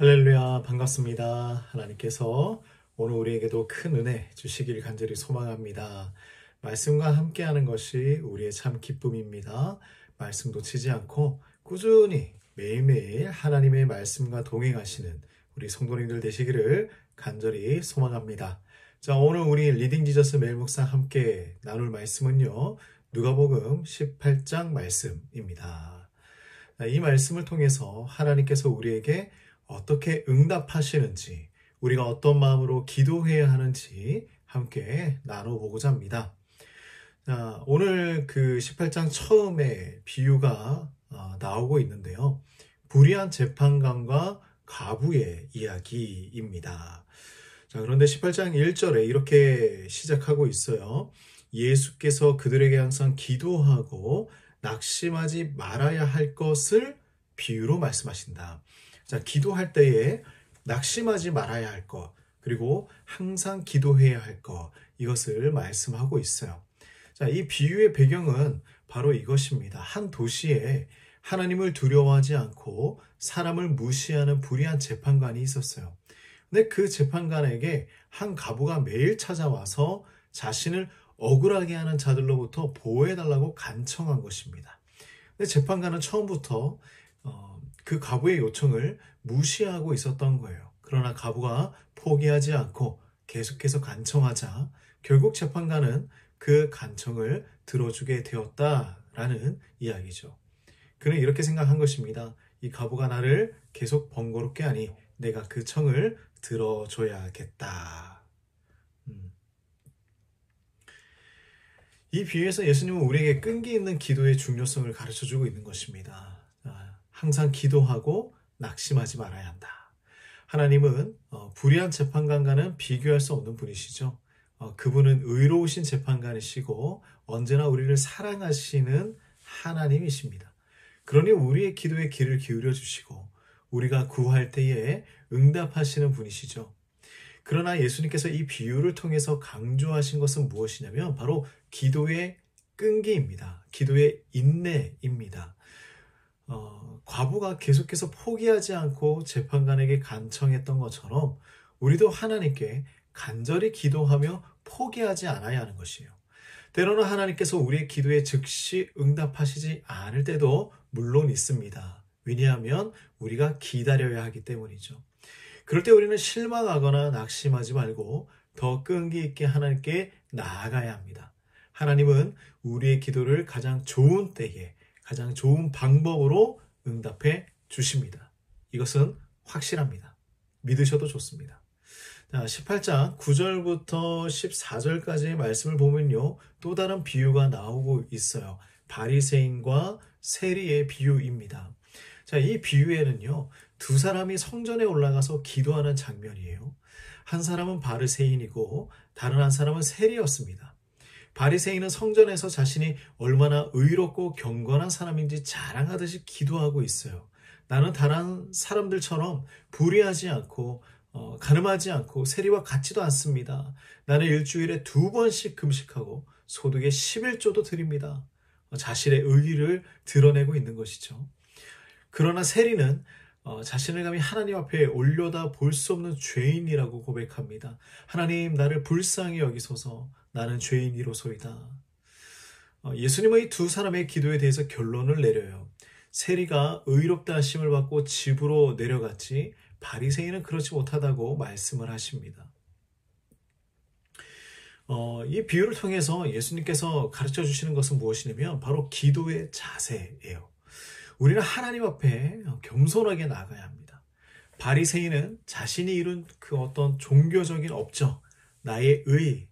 할렐루야, 반갑습니다. 하나님께서 오늘 우리에게도 큰 은혜 주시길 간절히 소망합니다. 말씀과 함께하는 것이 우리의 참 기쁨입니다. 말씀 놓치지 않고 꾸준히 매일매일 하나님의 말씀과 동행하시는 우리 성도님들 되시기를 간절히 소망합니다. 자, 오늘 우리 리딩 지저스 매일 묵상 함께 나눌 말씀은요, 누가복음 18장 말씀입니다. 이 말씀을 통해서 하나님께서 우리에게 어떻게 응답하시는지, 우리가 어떤 마음으로 기도해야 하는지 함께 나눠보고자 합니다. 자, 오늘 그 18장 처음에 비유가 나오고 있는데요. 불의한 재판관과 과부의 이야기입니다. 자, 그런데 18장 1절에 이렇게 시작하고 있어요. 예수께서 그들에게 항상 기도하고 낙심하지 말아야 할 것을 비유로 말씀하신다. 자, 기도할 때에 낙심하지 말아야 할 것, 그리고 항상 기도해야 할 것, 이것을 말씀하고 있어요. 자, 이 비유의 배경은 바로 이것입니다. 한 도시에 하나님을 두려워하지 않고 사람을 무시하는 불의한 재판관이 있었어요. 근데 그 재판관에게 한 과부가 매일 찾아와서 자신을 억울하게 하는 자들로부터 보호해달라고 간청한 것입니다. 근데 재판관은 처음부터 그 과부의 요청을 무시하고 있었던 거예요. 그러나 과부가 포기하지 않고 계속해서 간청하자 결국 재판관은 그 간청을 들어주게 되었다라는 이야기죠. 그는 이렇게 생각한 것입니다. 이 과부가 나를 계속 번거롭게 하니 내가 그 청을 들어줘야겠다. 이 비유에서 예수님은 우리에게 끈기 있는 기도의 중요성을 가르쳐주고 있는 것입니다. 항상 기도하고 낙심하지 말아야 한다. 하나님은 불의한 재판관과는 비교할 수 없는 분이시죠. 그분은 의로우신 재판관이시고 언제나 우리를 사랑하시는 하나님이십니다. 그러니 우리의 기도에 귀를 기울여 주시고 우리가 구할 때에 응답하시는 분이시죠. 그러나 예수님께서 이 비유를 통해서 강조하신 것은 무엇이냐면 바로 기도의 끈기입니다. 기도의 인내입니다. 과부가 계속해서 포기하지 않고 재판관에게 간청했던 것처럼 우리도 하나님께 간절히 기도하며 포기하지 않아야 하는 것이에요. 때로는 하나님께서 우리의 기도에 즉시 응답하시지 않을 때도 물론 있습니다. 왜냐하면 우리가 기다려야 하기 때문이죠. 그럴 때 우리는 실망하거나 낙심하지 말고 더 끈기 있게 하나님께 나아가야 합니다. 하나님은 우리의 기도를 가장 좋은 때에 가장 좋은 방법으로 응답해 주십니다. 이것은 확실합니다. 믿으셔도 좋습니다. 자, 18장 9절부터 14절까지의 말씀을 보면요, 또 다른 비유가 나오고 있어요. 바리새인과 세리의 비유입니다. 자, 이 비유에는요, 두 사람이 성전에 올라가서 기도하는 장면이에요. 한 사람은 바리새인이고 다른 한 사람은 세리였습니다. 바리새인은 성전에서 자신이 얼마나 의롭고 경건한 사람인지 자랑하듯이 기도하고 있어요. 나는 다른 사람들처럼 불의하지 않고 가늠하지 않고 세리와 같지도 않습니다. 나는 일주일에 2번씩 금식하고 소득의 11조도 드립니다. 자신의 의의를 드러내고 있는 것이죠. 그러나 세리는 자신을 감히 하나님 앞에 올려다 볼 수 없는 죄인이라고 고백합니다. 하나님, 나를 불쌍히 여기소서. 나는 죄인이로소이다. 예수님은 이 두 사람의 기도에 대해서 결론을 내려요. 세리가 의롭다 하심을 받고 집으로 내려갔지 바리새인은 그렇지 못하다고 말씀을 하십니다. 이 비유를 통해서 예수님께서 가르쳐 주시는 것은 무엇이냐면 바로 기도의 자세예요. 우리는 하나님 앞에 겸손하게 나아가야 합니다. 바리새인은 자신이 이룬 그 어떤 종교적인 업적, 나의 의,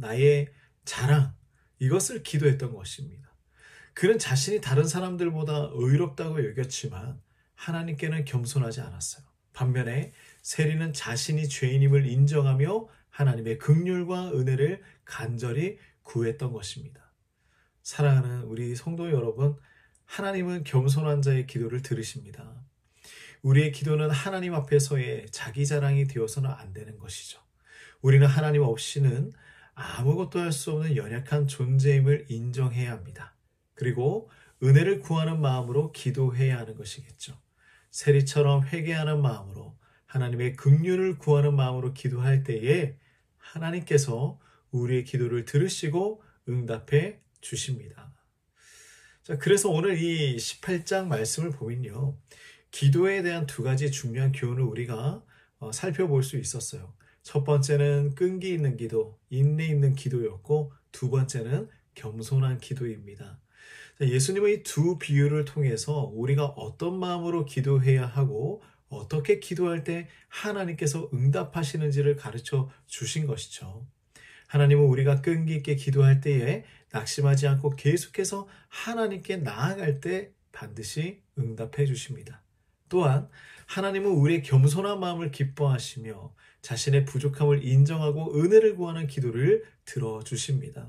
나의 자랑, 이것을 기도했던 것입니다. 그는 자신이 다른 사람들보다 의롭다고 여겼지만 하나님께는 겸손하지 않았어요. 반면에 세리는 자신이 죄인임을 인정하며 하나님의 긍휼과 은혜를 간절히 구했던 것입니다. 사랑하는 우리 성도 여러분, 하나님은 겸손한 자의 기도를 들으십니다. 우리의 기도는 하나님 앞에서의 자기 자랑이 되어서는 안 되는 것이죠. 우리는 하나님 없이는 아무것도 할 수 없는 연약한 존재임을 인정해야 합니다. 그리고 은혜를 구하는 마음으로 기도해야 하는 것이겠죠. 세리처럼 회개하는 마음으로 하나님의 긍휼을 구하는 마음으로 기도할 때에 하나님께서 우리의 기도를 들으시고 응답해 주십니다. 자, 그래서 오늘 이 18장 말씀을 보면요. 기도에 대한 두 가지 중요한 교훈을 우리가 살펴볼 수 있었어요. 첫 번째는 끈기 있는 기도, 인내 있는 기도였고 두 번째는 겸손한 기도입니다. 예수님의 이 두 비유를 통해서 우리가 어떤 마음으로 기도해야 하고 어떻게 기도할 때 하나님께서 응답하시는지를 가르쳐 주신 것이죠. 하나님은 우리가 끈기 있게 기도할 때에 낙심하지 않고 계속해서 하나님께 나아갈 때 반드시 응답해 주십니다. 또한 하나님은 우리의 겸손한 마음을 기뻐하시며 자신의 부족함을 인정하고 은혜를 구하는 기도를 들어주십니다.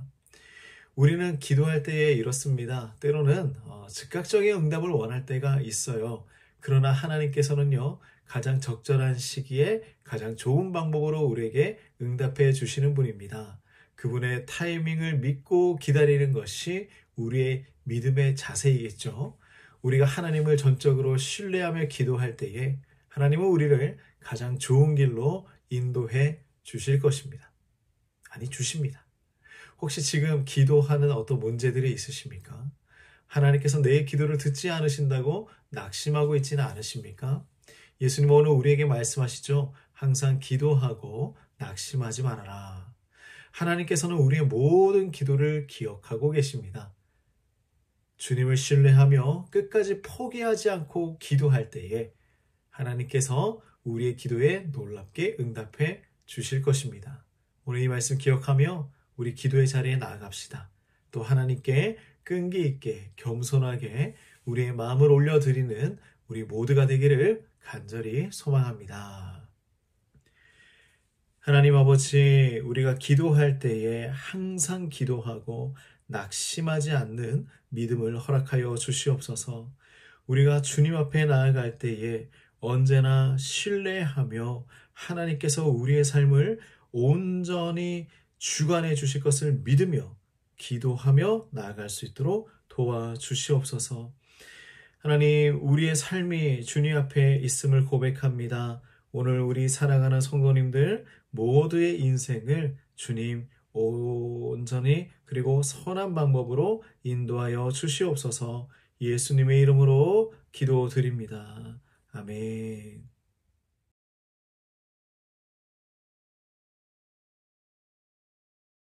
우리는 기도할 때에 이렇습니다. 때로는 즉각적인 응답을 원할 때가 있어요. 그러나 하나님께서는요, 가장 적절한 시기에 가장 좋은 방법으로 우리에게 응답해 주시는 분입니다. 그분의 타이밍을 믿고 기다리는 것이 우리의 믿음의 자세이겠죠. 우리가 하나님을 전적으로 신뢰하며 기도할 때에 하나님은 우리를 가장 좋은 길로 인도해 주실 것입니다. 아니, 주십니다. 혹시 지금 기도하는 어떤 문제들이 있으십니까? 하나님께서 내 기도를 듣지 않으신다고 낙심하고 있지는 않으십니까? 예수님은 오늘 우리에게 말씀하시죠. 항상 기도하고 낙심하지 말아라. 하나님께서는 우리의 모든 기도를 기억하고 계십니다. 주님을 신뢰하며 끝까지 포기하지 않고 기도할 때에 하나님께서 우리의 기도에 놀랍게 응답해 주실 것입니다. 오늘 이 말씀 기억하며 우리 기도의 자리에 나아갑시다. 또 하나님께 끈기 있게 겸손하게 우리의 마음을 올려드리는 우리 모두가 되기를 간절히 소망합니다. 하나님 아버지, 우리가 기도할 때에 항상 기도하고 낙심하지 않는 믿음을 허락하여 주시옵소서. 우리가 주님 앞에 나아갈 때에 언제나 신뢰하며 하나님께서 우리의 삶을 온전히 주관해 주실 것을 믿으며 기도하며 나아갈 수 있도록 도와주시옵소서. 하나님, 우리의 삶이 주님 앞에 있음을 고백합니다. 오늘 우리 사랑하는 성도님들 모두의 인생을 주님 온전히 그리고 선한 방법으로 인도하여 주시옵소서. 예수님의 이름으로 기도드립니다. 아멘.